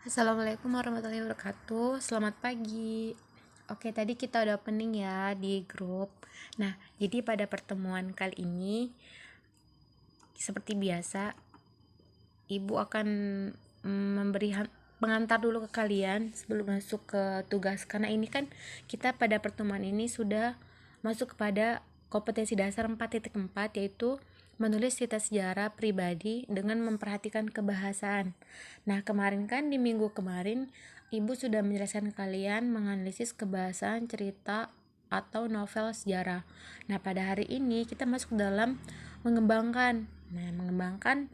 Assalamualaikum warahmatullahi wabarakatuh. Selamat pagi. Oke, tadi kita udah opening ya di grup. Nah, jadi pada pertemuan kali ini seperti biasa, Ibu akan memberi pengantar dulu ke kalian sebelum masuk ke tugas. Karena ini kan kita pada pertemuan ini sudah masuk kepada kompetensi dasar 4.4, yaitu menulis cerita sejarah pribadi dengan memperhatikan kebahasaan. Nah, kemarin kan di minggu kemarin Ibu sudah menjelaskan kalian menganalisis kebahasaan cerita atau novel sejarah. Nah, pada hari ini kita masuk dalam mengembangkan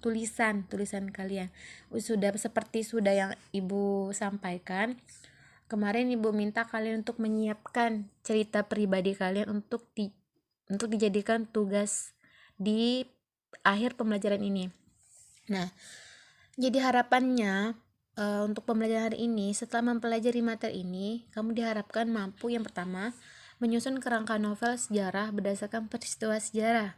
tulisan kalian. Sudah yang Ibu sampaikan kemarin, Ibu minta kalian untuk menyiapkan cerita pribadi kalian untuk dijadikan tugas di akhir pembelajaran ini. Nah, jadi harapannya untuk pembelajaran hari ini, setelah mempelajari materi ini, kamu diharapkan mampu yang pertama menyusun kerangka novel sejarah berdasarkan peristiwa sejarah.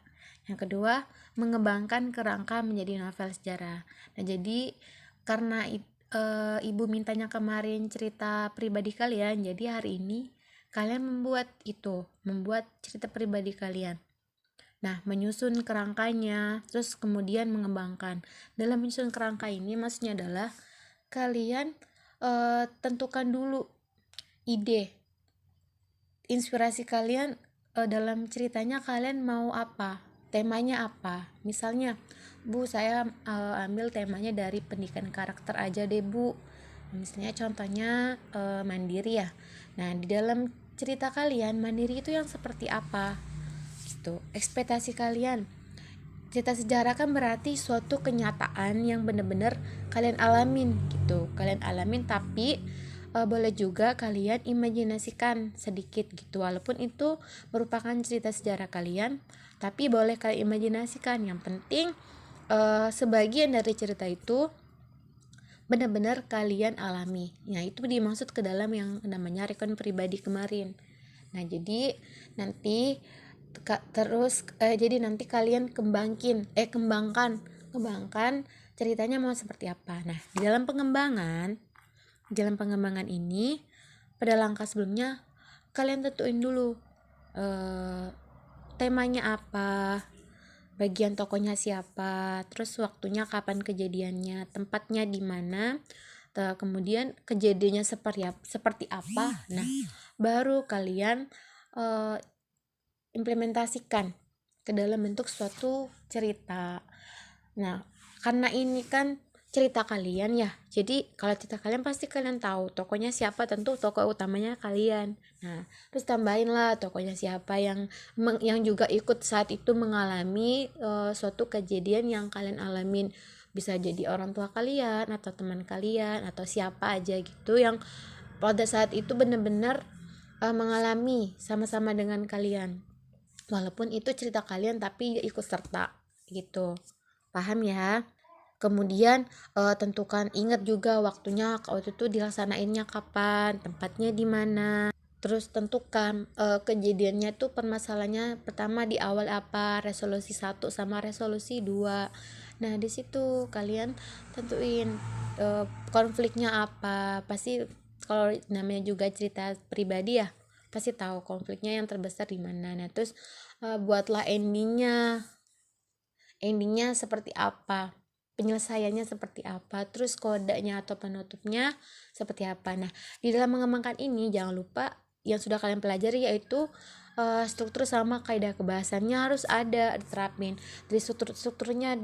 Yang kedua, mengembangkan kerangka menjadi novel sejarah. Nah, jadi karena Ibu mintanya kemarin cerita pribadi kalian, jadi hari ini kalian membuat cerita pribadi kalian. Nah, menyusun kerangkanya, terus kemudian mengembangkan. Dalam menyusun kerangka ini maksudnya adalah kalian tentukan dulu ide, inspirasi kalian dalam ceritanya kalian mau apa, temanya apa. Misalnya, Bu, saya ambil temanya dari pendidikan karakter aja deh, Bu. Misalnya contohnya mandiri ya. Nah, di dalam cerita kalian mandiri itu yang seperti apa? Gitu. Ekspektasi kalian. Cerita sejarah kan berarti suatu kenyataan yang benar-benar kalian alamin gitu. Kalian alamin, tapi boleh juga kalian imajinasikan sedikit gitu. Walaupun itu merupakan cerita sejarah kalian, tapi boleh kalian imajinasikan. Yang penting sebagian dari cerita itu benar-benar kalian alami. Nah, itu dimaksud ke dalam yang namanya rekon pribadi kemarin. Nah, jadi nanti nanti kalian kembangkan ceritanya mau seperti apa. Nah, di dalam pengembangan ini, pada langkah sebelumnya kalian tentuin dulu temanya apa, bagian tokohnya siapa, terus waktunya kapan kejadiannya, tempatnya di mana, kemudian kejadiannya seperti apa. Nah, baru kalian implementasikan ke dalam bentuk suatu cerita. Nah, karena ini kan cerita kalian ya, jadi kalau cerita kalian pasti kalian tahu tokohnya siapa, tentu tokoh utamanya kalian. Nah, terus tambahin lah tokohnya siapa yang juga ikut saat itu mengalami suatu kejadian yang kalian alamin. Bisa jadi orang tua kalian atau teman kalian atau siapa aja gitu yang pada saat itu benar-benar mengalami sama-sama dengan kalian. Walaupun itu cerita kalian tapi ikut serta gitu. Paham ya? Kemudian ingat juga waktunya waktu itu dilaksanainnya kapan, tempatnya di mana. Terus tentukan kejadiannya tuh permasalahannya pertama di awal apa, resolusi 1 sama resolusi 2. Nah, di situ kalian tentuin konfliknya apa. Pasti kalau namanya juga cerita pribadi ya, pasti tahu konfliknya yang terbesar di mana. Nah, terus buatlah endingnya seperti apa, penyelesaiannya seperti apa, terus kodenya atau penutupnya seperti apa. Nah, di dalam mengembangkan ini jangan lupa yang sudah kalian pelajari, yaitu struktur sama kaidah kebahasannya harus ada diterapin. Dari strukturnya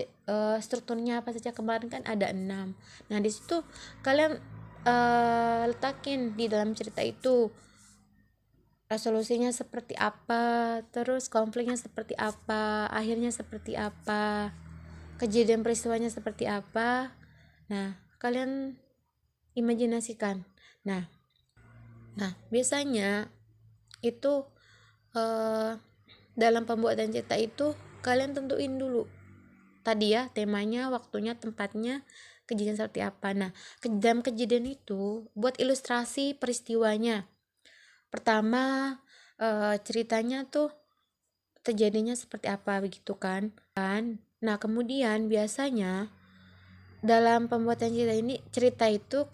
apa saja kemarin kan ada 6. Nah, di situ kalian letakin di dalam cerita itu resolusinya seperti apa, terus konfliknya seperti apa, akhirnya seperti apa, kejadian peristiwanya seperti apa. Nah, kalian imajinasikan. Nah, biasanya itu dalam pembuatan cerita itu kalian tentuin dulu tadi ya, temanya, waktunya, tempatnya, kejadian seperti apa. Nah, dalam kejadian itu buat ilustrasi peristiwanya. Pertama, ceritanya tuh terjadinya seperti apa begitu kan. Nah, kemudian biasanya dalam pembuatan cerita itu